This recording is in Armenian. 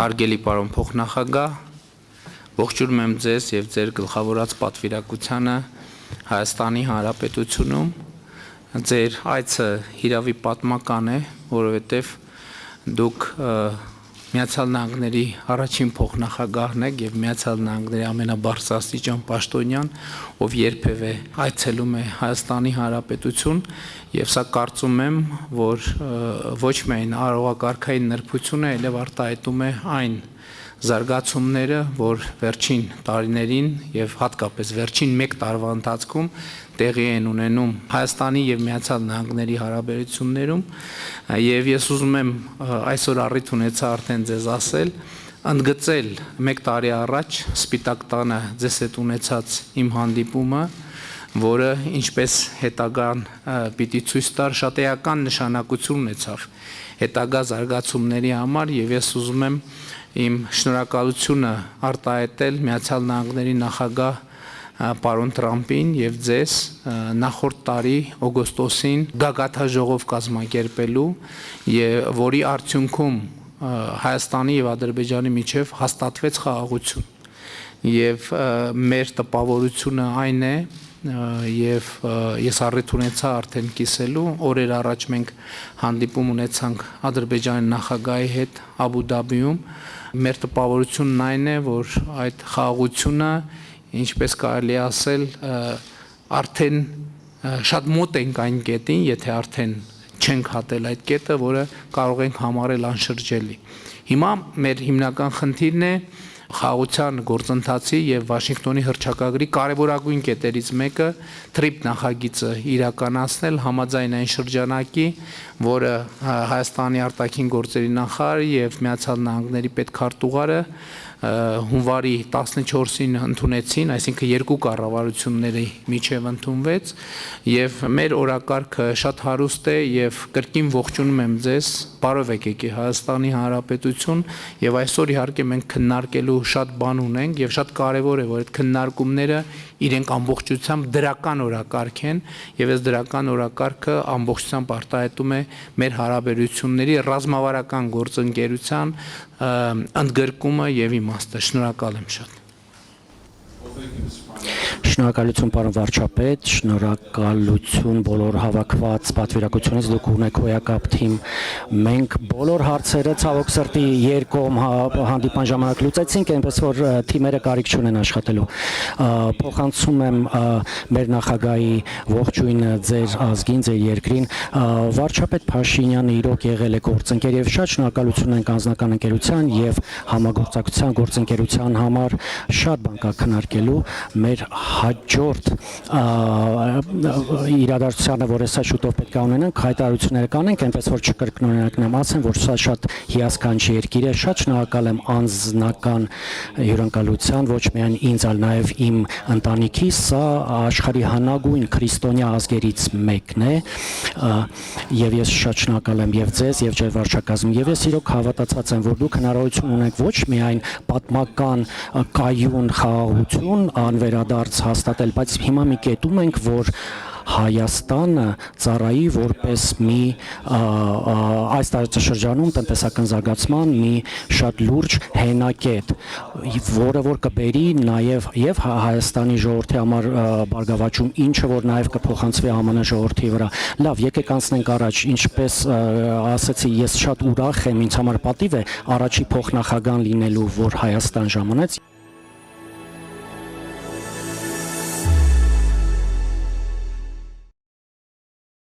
Հարգելի պարոն փոխնախագահ, ողջունում եմ ձեզ եւ ձեր գլխավորած պատվիրակությանը Հայաստանի Հանրապետությունում։ Ձեր այցը հիրավի պատմական է, որովհետեւ դուք Միացյալ Նահանգների առաջին փոխնախագահն եք եւ Միացյալ Նահանգների ամենաբարձրաստիճան պաշտոնյան, ով երբևէ այցելում է Հայաստանի Հանրապետություն, եւ սա կարծում եմ, որ ոչ միայն արարողակարգային նրբություն է, այլև արտահայտում է այն զարգացումները, որ վերջին տարիներին եւ հատկապես վերջին 1 տարվա ընթացքում տեղի են ունենում Հայաստանի եւ Միացյալ Նահանգների հարաբերություններում, եւ ես ուզում եմ այսօր առիթ ունեցա արդեն ձեզ ասել, ընդգծել 1 տարի առաջ Սպիտակ տանը ձեզ հետ ունեցած իմ հանդիպումը, որը ինչպես հետագան պիտի ցույց տար, շատ էական նշանակություն ունեցավ հետագա զարգացումների համար, եւ ես ուզում եմ իմ շնորհակալությունը արտահայտել Միացյալ Նահանգների նախագահ պարոն Տրամպին եւ ձեզ նախորդ տարի օգոստոսին գագաթաժողով կազմակերպելու, եւ որի արդյունքում Հայաստանի եւ Ադրբեջանի միջև հաստատվեց խաղաղություն, եւ մեր տպավորությունը այն է, եւ ես առիթ ունեցա արդեն կիսելու, օրեր առաջ մենք հանդիպում ունեցանք Ադրբեջանի նախագահի հետ Աբու Դաբիում, մեր տպավորությունն այն է, որ այդ խաղաղությունը, ինչպես կարելի ասել, արդեն շատ մոտ ենք այն կետին, եթե արդեն չենք հատել այդ կետը, որը կարող ենք համարել անշրջելի։ Հիմա մեր հիմնական խնդիրն է խաղաղության գործընթացի եւ Վաշինգտոնի հռչակագրի կարևորագույն կետերից մեկը TRIP նախագիծը իրականացնել համաձայն այն շրջանակի, որը Հայաստանի արտաքին գործերի նախարարը եւ Միացյալ Նահանգների պետքարտուղարը հունվարի 14-ին ընդունեցին, այսինքն 2 կառավարությունների միջև ընդունվեց, եւ մեր օրակարգը շատ հարուստ է եւ կրկին ողջունում եմ ձեզ, բարով եկեք Հայաստանի Հանրապետություն, եւ այսօր իհարկե մենք քննարկելու շատ բան ունենք եւ շատ կարեւոր է, որ այդ քննարկումները իրենք ամբողջությամբ դրական օրակարգ են, եւ այս դրական օրակարգը ամբողջությամբ արտահայտում է մեր հարաբերությունների ռազմավարական գործընկերության ընդգրկումը եւ իմաստը։ Շնորհակալ եմ շատ։ Շնորհակալություն պարոն վարչապետ, շնորհակալություն բոլոր հավաքված պատվիրակությունից, դուք ունեք հոյակապ թիմ, մենք բոլոր հարցերը ցավոք սրտի երկկողմ հանդիպման ժամանակ լուծեցինք, այնպես որ թիմերը կարիք չունեն աշխատելու։ Փոխանցում եմ մեր նախագահի ողջույնը ձեր ազգին, ձեր երկրին։ Վարչապետ Փաշինյանը իրոք եղել է գործընկեր եւ շատ շնորհակալություն ենք անձնական ընկերության եւ համագործակցության գործընկերության համար, շատ բան կա քննարկելու մեր հաջորդ իրադարձությանը, որ հեսա շուտով պետք է ունենանք, հայտարարություններ կանենք, այնպես որ չկրկնօրինակնեմ, ասեմ, որ սա շատ հիասքանչի երկիր է, շատ շնորհակալ եմ անձնական հյուրընկալության, ոչ միայն ինձ, այլ նաև իմ ընտանիքի, սա աշխարհի հնագույն քրիստոնյա ազգերից մեկն է, եւ ես շատ շնորհակալ եմ եւ ձեզ եւ ձեր վարչակազմին, եւ ես իրոք հավատացած եմ, որ դուք հնարավորություն ունեք ոչ միայն պատմական կայուն խաղաղություն անվերադարձ հաստատել, բայց հիմա մի կետում ենք, որ Հայաստանը ծառայի որպես մի այս տարածաշրջանում տնտեսական զարգացման մի շատ լուրջ հենակետ, որը որ կբերի նաև եւ Հայաստանի ժողովրդի համար բարգավաճում, ինչը որ նաև կփոխանցվի ԱՄՆ ժողովրդի վրա։ Լավ, եկեք անցնենք առաջ, ինչպես ասացի, ես շատ ուրախ եմ, ինձ համար պատիվ է առաջի փոխնախագահան լինելու, որ Հայաստան ժամանեց։